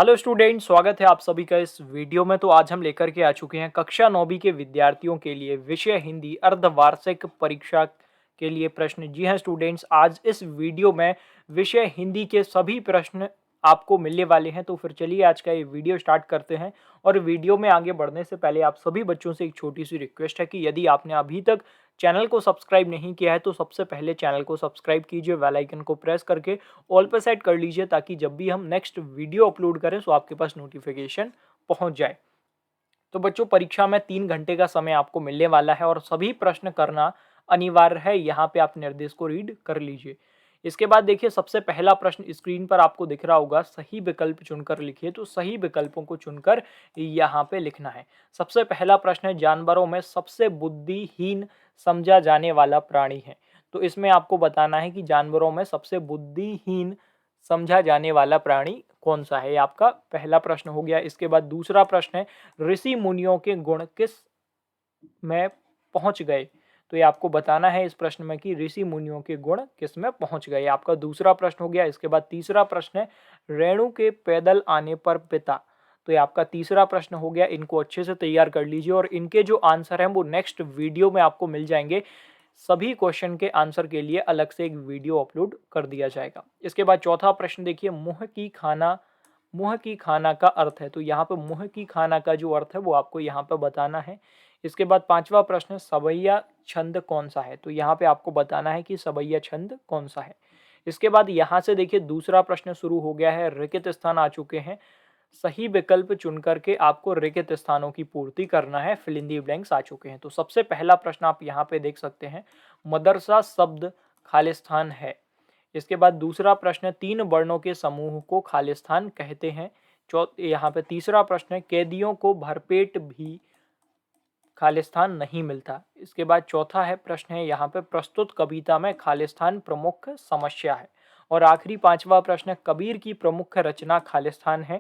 Hello student, स्वागत है आप सभी का इस वीडियो में। तो आज हम लेकर के आ चुके हैं कक्षा 9वीं के विद्यार्थियों के लिए विषय हिंदी अर्धवार्षिक परीक्षा के लिए प्रश्न। जी हां स्टूडेंट्स, आज इस वीडियो में विषय हिंदी के सभी प्रश्न आपको मिलने वाले हैं। तो फिर चलिए आज का ये वीडियो स्टार्ट करते हैं। और वीडियो में आगे बढ़ने से पहले आप सभी बच्चों से एक छोटी सी रिक्वेस्ट है कि यदि आपने अभी तक चैनल को सब्सक्राइब नहीं किया है तो सबसे पहले चैनल को सब्सक्राइब कीजिए, बेल आइकन को प्रेस करके ऑल पर सेट कर लीजिए, ताकि जब भी हम नेक्स्ट वीडियो अपलोड करें तो आपके पास नोटिफिकेशन पहुंच जाए। तो बच्चों, परीक्षा में 3 घंटे का समय आपको मिलने वाला है और सभी प्रश्न करना अनिवार्य है। यहाँ पे आप निर्देश को रीड कर लीजिए। इसके बाद देखिए, सबसे पहला प्रश्न स्क्रीन पर आपको दिख रहा होगा, सही विकल्प चुनकर लिखिए। तो सही विकल्पों को चुनकर यहाँ पे लिखना है। सबसे पहला प्रश्न है, जानवरों में सबसे बुद्धिहीन समझा जाने वाला प्राणी है। तो इसमें आपको बताना है कि जानवरों में सबसे बुद्धिहीन समझा जाने वाला प्राणी कौन सा है। ये आपका पहला प्रश्न हो गया। इसके बाद दूसरा प्रश्न है, ऋषि मुनियों के गुण किस में पहुंच गए। तो ये आपको बताना है इस प्रश्न में कि ऋषि मुनियों के गुण किस में पहुंच गए। आपका दूसरा प्रश्न हो गया। इसके बाद तीसरा प्रश्न है, रेणु के पैदल आने पर पिता। तो ये आपका तीसरा प्रश्न हो गया। इनको अच्छे से तैयार कर लीजिए और इनके जो आंसर हैं वो नेक्स्ट वीडियो में आपको मिल जाएंगे। सभी क्वेश्चन के आंसर के लिए अलग से एक वीडियो अपलोड कर दिया जाएगा। इसके बाद चौथा प्रश्न देखिए, मुंह की खाना का अर्थ है। तो यहाँ पे मुंह की खाना का जो अर्थ है वो आपको यहाँ पे बताना है। इसके बाद पांचवा प्रश्न, सवैया छंद कौन सा है। तो यहाँ पे आपको बताना है कि सवैया छंद कौन सा है। इसके बाद यहाँ से देखिए, दूसरा प्रश्न शुरू हो गया है। रिक्त स्थान आ चुके हैं। सही विकल्प चुन करके आपको रिक्त स्थानों की पूर्ति करना है। फिल इन दी ब्लैंक्स आ चुके हैं। तो सबसे पहला प्रश्न आप यहाँ पे देख सकते हैं, मदरसा शब्द खालिस्तान है। इसके बाद दूसरा प्रश्न, 3 वर्णों के समूह को खालिस्तान कहते हैं। यहाँ पे तीसरा प्रश्न है, कैदियों को भरपेट भी खालिस्तान नहीं मिलता। इसके बाद चौथा है प्रश्न है यहाँ पे, प्रस्तुत कविता में खालिस्तान प्रमुख समस्या है। और आखिरी पांचवा प्रश्न, कबीर की प्रमुख रचना खालिस्तान है।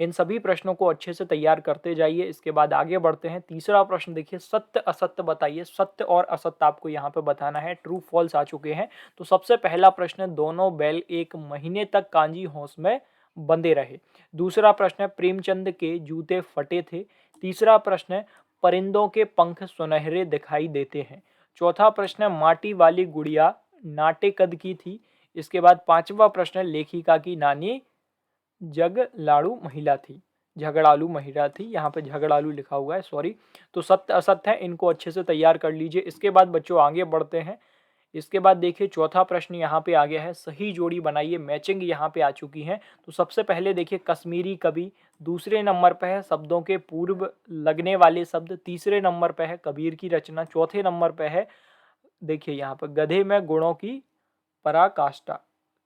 इन सभी प्रश्नों को अच्छे से तैयार करते जाइए। इसके बाद आगे बढ़ते हैं। तीसरा प्रश्न देखिए, सत्य असत्य बताइए। सत्य और असत्य आपको यहाँ पे बताना है। ट्रू फॉल्स आ चुके हैं। तो सबसे पहला प्रश्न, दोनों बैल 1 महीने तक कांजी हौस में बंधे रहे। दूसरा प्रश्न, प्रेमचंद के जूते फटे थे। तीसरा प्रश्न, परिंदों के पंख सुनहरे दिखाई देते हैं। चौथा प्रश्न, माटी वाली गुड़िया नाटे कद की थी। इसके बाद पांचवा प्रश्न, लेखिका की नानी झगड़ालू महिला थी। यहाँ पे झगड़ालू लिखा हुआ है, सॉरी। तो सत्य असत्य है, इनको अच्छे से तैयार कर लीजिए। इसके बाद बच्चों आगे बढ़ते हैं। इसके बाद देखिए, चौथा प्रश्न यहाँ पे आ गया है, सही जोड़ी बनाइए। मैचिंग यहाँ पे आ चुकी है। तो सबसे पहले देखिए, कश्मीरी कवि। दूसरे नंबर पे है शब्दों के पूर्व लगने वाले शब्द। तीसरे नंबर पे है कबीर की रचना। चौथे नंबर पे है, देखिए यहाँ पर, गधे में गुणों की पराकाष्ठा।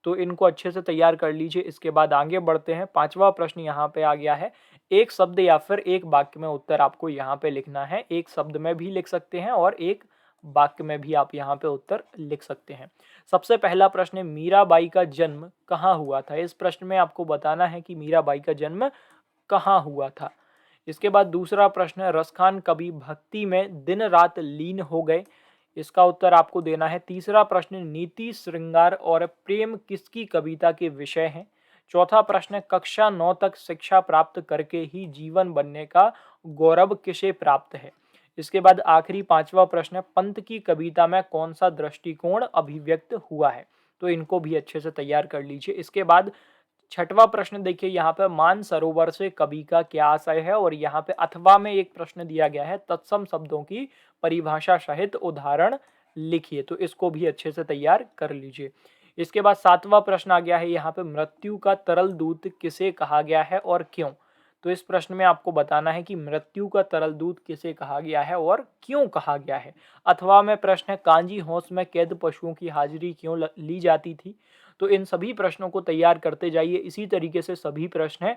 तो इनको अच्छे से तैयार कर लीजिए। इसके बाद आगे बढ़ते हैं। पांचवा प्रश्न यहाँ पे आ गया है, एक शब्द या फिर एक वाक्य में उत्तर आपको यहाँ पे लिखना है। एक शब्द में भी लिख सकते हैं और एक वाक्य में भी आप यहाँ पे उत्तर लिख सकते हैं। सबसे पहला प्रश्न है, मीराबाई का जन्म कहाँ हुआ था। इस प्रश्न में आपको बताना है कि मीराबाई का जन्म कहाँ हुआ था। इसके बाद दूसरा प्रश्न है, रसखान कवि भक्ति में दिन रात लीन हो गए। इसका उत्तर आपको देना है। तीसरा प्रश्न, नीति श्रृंगार और प्रेम किसकी कविता के विषय हैं। चौथा प्रश्न, कक्षा 9 तक शिक्षा प्राप्त करके ही जीवन बनने का गौरव किसे प्राप्त है। इसके बाद आखिरी पांचवा प्रश्न, पंत की कविता में कौन सा दृष्टिकोण अभिव्यक्त हुआ है। तो इनको भी अच्छे से तैयार कर लीजिए। इसके बाद छठवां प्रश्न देखिए, यहाँ पे मानसरोवर से कवि का क्या आशय है। और यहाँ पे अथवा में एक प्रश्न दिया गया है, तत्सम शब्दों की परिभाषा सहित उदाहरण लिखिए। तो इसको भी अच्छे से तैयार कर लीजिए। इसके बाद सातवां प्रश्न आ गया है यहाँ पे, मृत्यु का तरल दूत किसे कहा गया है और क्यों। तो इस प्रश्न में आपको बताना है कि मृत्यु का तरल दूत किसे कहा गया है और क्यों कहा गया है। अथवा में प्रश्न है, कांजी हौस में कैद पशुओं की हाजिरी क्यों ली जाती थी। तो इन सभी प्रश्नों को तैयार करते जाइए। इसी तरीके से सभी प्रश्न हैं।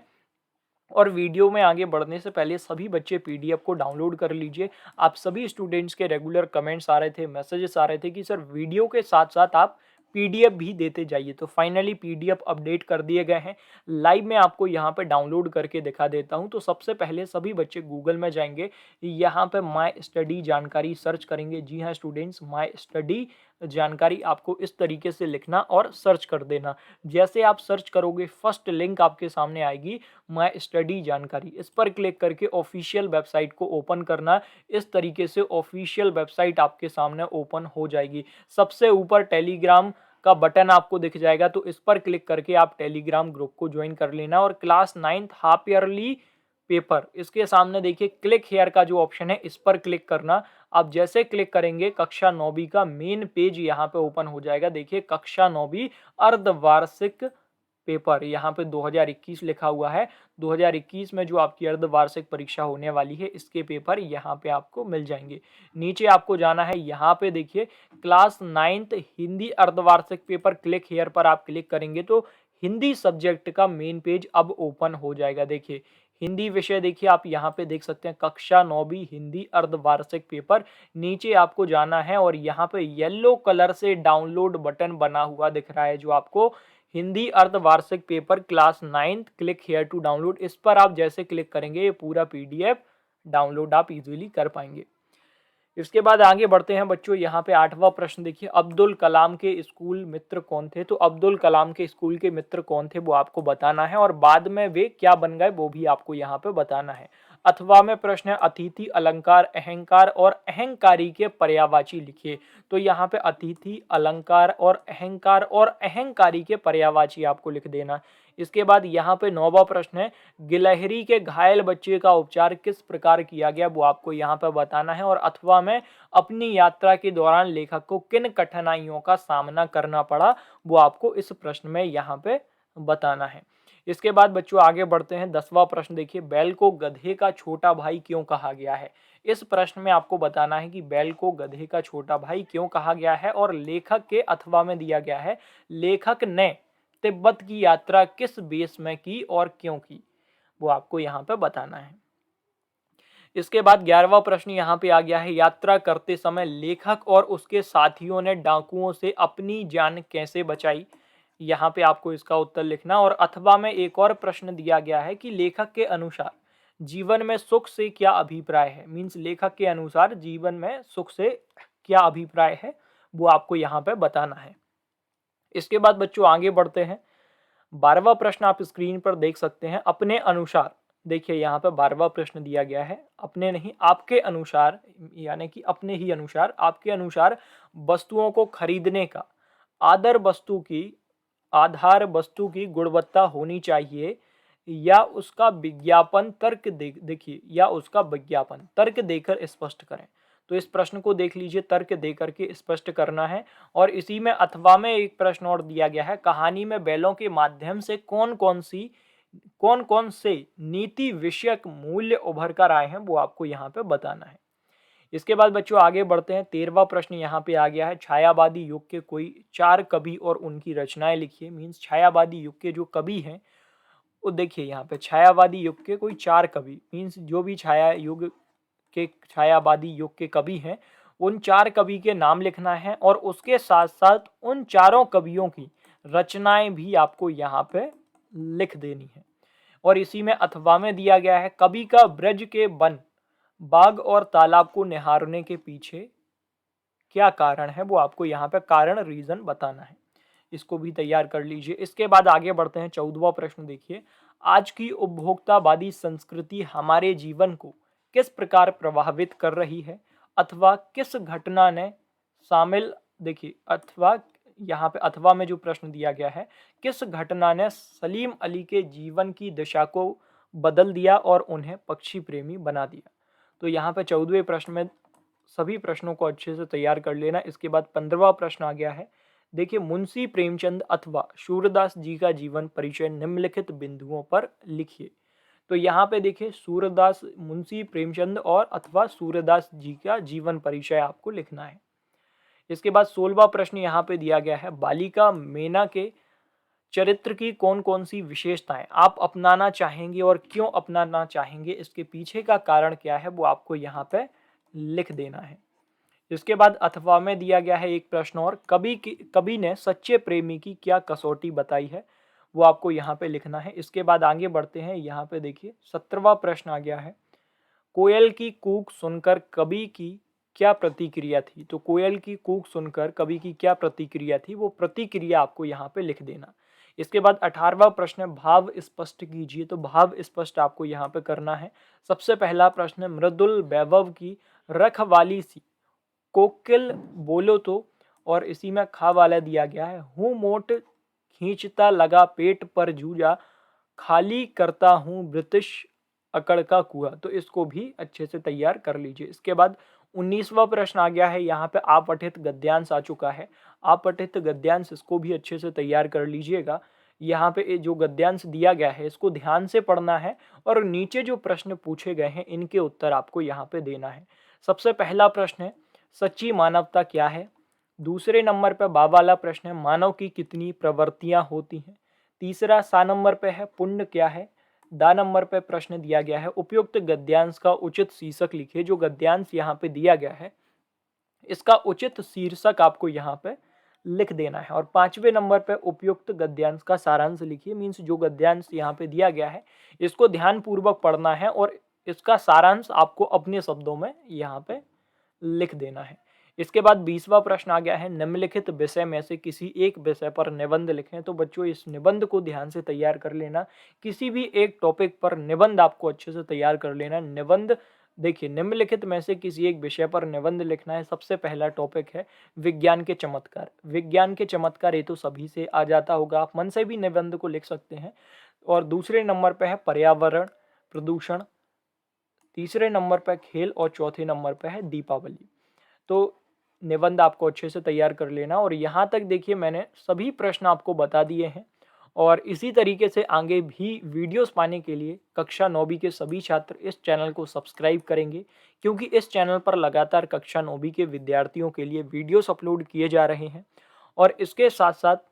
और वीडियो में आगे बढ़ने से पहले सभी बच्चे पीडीएफ को डाउनलोड कर लीजिए। आप सभी स्टूडेंट्स के रेगुलर कमेंट्स आ रहे थे, मैसेजेस आ रहे थे कि सर वीडियो के साथ साथ आप पीडीएफ भी देते जाइए। तो फाइनली पीडीएफ अपडेट कर दिए गए हैं। लाइव में आपको यहाँ पे डाउनलोड करके दिखा देता हूँ। तो सबसे पहले सभी बच्चे गूगल में जाएंगे, यहाँ पे माय स्टडी जानकारी सर्च करेंगे। जी हाँ स्टूडेंट्स, माय स्टडी जानकारी आपको इस तरीके से लिखना और सर्च कर देना। जैसे आप सर्च करोगे फर्स्ट लिंक आपके सामने आएगी, माय स्टडी जानकारी। इस पर क्लिक करके ऑफिशियल वेबसाइट को ओपन करना। इस तरीके से ऑफिशियल वेबसाइट आपके सामने ओपन हो जाएगी। सबसे ऊपर टेलीग्राम का बटन आपको दिख जाएगा, तो इस पर क्लिक करके आप टेलीग्राम ग्रुप को ज्वाइन कर लेना। और class 9th half yearly paper, इसके सामने देखिए क्लिक हेयर का जो ऑप्शन है, इस पर क्लिक करना। आप जैसे क्लिक करेंगे कक्षा 9वीं का मेन पेज यहाँ पे ओपन हो जाएगा। देखिए कक्षा 9वीं अर्धवार्षिक पेपर, यहाँ पे 2021 लिखा हुआ है। 2021 में जो आपकी अर्धवार्षिक परीक्षा होने वाली है, इसके पेपर यहाँ पे आपको मिल जाएंगे। नीचे आपको जाना है, यहाँ पे देखिए क्लास 9th हिंदी अर्धवार्षिक पेपर, क्लिक हेयर पर आप क्लिक करेंगे तो हिंदी सब्जेक्ट का मेन पेज अब ओपन हो जाएगा। देखिए हिंदी विषय, देखिए आप यहाँ पे देख सकते हैं कक्षा 9वीं हिंदी अर्धवार्षिक पेपर। नीचे आपको जाना है और यहाँ पे येलो कलर से डाउनलोड बटन बना हुआ दिख रहा है, जो आपको हिंदी अर्धवार्षिक paper class 9th click here to download, इस पर आप जैसे क्लिक करेंगे ये पूरा पीडीएफ डाउनलोड आप इजीली कर पाएंगे। इसके बाद आगे बढ़ते हैं बच्चों, यहाँ पे 8वां प्रश्न देखिए, अब्दुल कलाम के स्कूल मित्र कौन थे। तो अब्दुल कलाम के स्कूल के मित्र कौन थे वो आपको बताना है, और बाद में वे क्या बन गए वो भी आपको यहाँ पे बताना है। अथवा में प्रश्न है, अतिथि, अलंकार, अहंकार और अहंकारी के पर्यायवाची लिखिए। तो यहाँ पे अतिथि, अलंकार और अहंकारी के पर्यायवाची आपको लिख देना। इसके बाद यहाँ पे 9वां प्रश्न है, गिलहरी के घायल बच्चे का उपचार किस प्रकार किया गया वो आपको यहाँ पे बताना है। और अथवा में अपनी यात्रा के दौरान लेखक को किन कठिनाइयों का सामना करना पड़ा वो आपको इस प्रश्न में यहाँ पे बताना है। इसके बाद बच्चों आगे बढ़ते हैं, 10वां प्रश्न देखिए, बैल को गधे का छोटा भाई क्यों कहा गया है। इस प्रश्न में आपको बताना है कि बैल को गधे का छोटा भाई क्यों कहा गया है, और लेखक के अथवा में दिया गया है, लेखक ने तिब्बत की यात्रा किस बेस में की और क्यों की, वो आपको यहाँ पे बताना है। इसके बाद 11वां प्रश्न यहाँ पे आ गया है, यात्रा करते समय लेखक और उसके साथियों ने डाकुओं से अपनी जान कैसे बचाई। यहाँ पे आपको इसका उत्तर लिखना। और अथवा में एक और प्रश्न दिया गया है कि लेखक के अनुसार जीवन में सुख से क्या अभिप्राय है। मीन्स लेखक के अनुसार जीवन में सुख से क्या अभिप्राय है वो आपको यहाँ पे बताना है। इसके बाद बच्चों आगे बढ़ते हैं, 12वां प्रश्न आप स्क्रीन पर देख सकते हैं, अपने अनुसार। देखिए यहाँ पे 12वां प्रश्न दिया गया है, अपने नहीं आपके अनुसार, यानी कि अपने ही अनुसार, आपके अनुसार वस्तुओं को खरीदने का आधार वस्तु की गुणवत्ता होनी चाहिए या उसका विज्ञापन देखिए या उसका विज्ञापन तर्क देकर स्पष्ट करें। तो इस प्रश्न को देख लीजिए, तर्क देकर के स्पष्ट करना है। और इसी में अथवा में एक प्रश्न और दिया गया है, कहानी में बैलों के माध्यम से कौन कौन से नीति विषयक मूल्य उभर कर आए हैं वो आपको यहाँ पे बताना है। इसके बाद बच्चों आगे बढ़ते हैं, 13वां प्रश्न यहाँ पे आ गया है, छायावादी युग के कोई 4 कवि और उनकी रचनाएं लिखिए। मीन्स छायावादी युग के जो कवि हैं वो देखिए यहाँ पे छायावादी युग के कोई 4 कवि, मीन्स जो भी छायावादी युग के कवि हैं उन 4 कवि के नाम लिखना है, और उसके साथ साथ उन चारों कवियों की रचनाएं भी आपको यहाँ पे लिख देनी है। और इसी में अथवा में दिया गया है, कवि का ब्रज के वन, बाग और तालाब को निहारने के पीछे क्या कारण है वो आपको यहाँ पे कारण रीजन बताना है। इसको भी तैयार कर लीजिए। इसके बाद आगे बढ़ते हैं, 14वां प्रश्न देखिए, आज की उपभोक्तावादी संस्कृति हमारे जीवन को किस प्रकार प्रभावित कर रही है, अथवा किस घटना ने शामिल, देखिए अथवा यहाँ पे अथवा में जो प्रश्न दिया गया है, किस घटना ने सलीम अली के जीवन की दिशा को बदल दिया और उन्हें पक्षी प्रेमी बना दिया। तो यहाँ पे 14वें प्रश्न में सभी प्रश्नों को अच्छे से तैयार कर लेना। इसके बाद 15वां प्रश्न आ गया है, देखिए, मुंशी प्रेमचंद अथवा सूरदास जी का जीवन परिचय निम्नलिखित बिंदुओं पर लिखिए। तो यहाँ पे देखिए मुंशी प्रेमचंद और अथवा सूरदास जी का जीवन परिचय आपको लिखना है। इसके बाद 16वां प्रश्न यहाँ पे दिया गया है, बालिका मेना के चरित्र की कौन कौन सी विशेषताएं आप अपनाना चाहेंगे और क्यों अपनाना चाहेंगे, इसके पीछे का कारण क्या है वो आपको यहाँ पे लिख देना है। इसके बाद अथवा में दिया गया है एक प्रश्न और, कवि ने सच्चे प्रेमी की क्या कसौटी बताई है, वो आपको यहाँ पे लिखना है। इसके बाद आगे बढ़ते हैं, यहाँ पे देखिए 17वां प्रश्न आ गया है, कोयल की कूक सुनकर कवि की क्या प्रतिक्रिया थी। तो कोयल की कूक सुनकर कवि की क्या प्रतिक्रिया थी, वो प्रतिक्रिया आपको यहाँ पे लिख देना। इसके बाद 18वां प्रश्न है, भाव स्पष्ट कीजिए। तो भाव स्पष्ट आपको यहाँ पे करना है। सबसे पहला प्रश्न है, मृदुल वैभव की रखवाली सी कोकिल बोलो तो, और इसी में खा वाला दिया गया है, हूँ मोट खींचता लगा पेट पर जूझा, खाली करता हूँ ब्रिटिश अकड़ का कुआं। तो इसको भी अच्छे से तैयार कर लीजिए। इसके बाद 19वां प्रश्न आ गया है, यहाँ पे आपठित गद्यांश आ चुका है। आपठित गद्यांश, इसको भी अच्छे से तैयार कर लीजिएगा। यहाँ पे जो गद्यांश दिया गया है इसको ध्यान से पढ़ना है और नीचे जो प्रश्न पूछे गए हैं इनके उत्तर आपको यहाँ पे देना है। सबसे पहला प्रश्न है, सच्ची मानवता क्या है। दूसरे नंबर पर बा वाला प्रश्न है, मानव की कितनी प्रवृत्तियां होती हैं। तीसरा सा नंबर पे है, पुण्य क्या है। दा नंबर पे प्रश्न दिया गया है, उपयुक्त गद्यांश का उचित शीर्षक लिखिए। जो गद्यांश यहाँ पे दिया गया है इसका उचित शीर्षक आपको यहाँ पे लिख देना है। और 5वें नंबर पे उपयुक्त गद्यांश का सारांश लिखिए। मीन्स जो गद्यांश यहाँ पे दिया गया है इसको ध्यान पूर्वक पढ़ना है और इसका सारांश आपको अपने शब्दों में यहाँ पे लिख देना है। इसके बाद 20वां प्रश्न आ गया है, निम्नलिखित विषय में से किसी एक विषय पर निबंध लिखें। तो बच्चों इस निबंध को ध्यान से तैयार कर लेना। किसी भी एक टॉपिक पर निबंध आपको अच्छे से तैयार कर लेना। निबंध देखिए, निम्नलिखित में से किसी एक विषय पर निबंध लिखना है। सबसे पहला टॉपिक है विज्ञान के चमत्कार। विज्ञान के चमत्कार ये तो सभी से आ जाता होगा, आप मन से भी निबंध को लिख सकते हैं। और दूसरे नंबर पर है पर्यावरण प्रदूषण, तीसरे नंबर पर खेल और चौथे नंबर पर है दीपावली। तो निबंध आपको अच्छे से तैयार कर लेना। और यहाँ तक देखिए मैंने सभी प्रश्न आपको बता दिए हैं और इसी तरीके से आगे भी वीडियोस पाने के लिए कक्षा 9वीं के सभी छात्र इस चैनल को सब्सक्राइब करेंगे, क्योंकि इस चैनल पर लगातार कक्षा 9वीं के विद्यार्थियों के लिए वीडियोस अपलोड किए जा रहे हैं। और इसके साथ साथ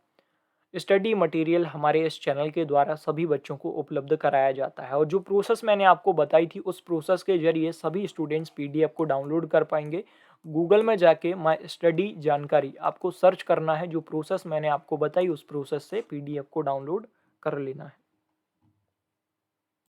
स्टडी मटेरियल हमारे इस चैनल के द्वारा सभी बच्चों को उपलब्ध कराया जाता है। और जो प्रोसेस मैंने आपको बताई थी उस प्रोसेस के जरिए सभी स्टूडेंट्स पीडीएफ को डाउनलोड कर पाएंगे। गूगल में जाके माय स्टडी जानकारी आपको सर्च करना है, जो प्रोसेस मैंने आपको बताई उस प्रोसेस से पीडीएफ को डाउनलोड कर लेना है।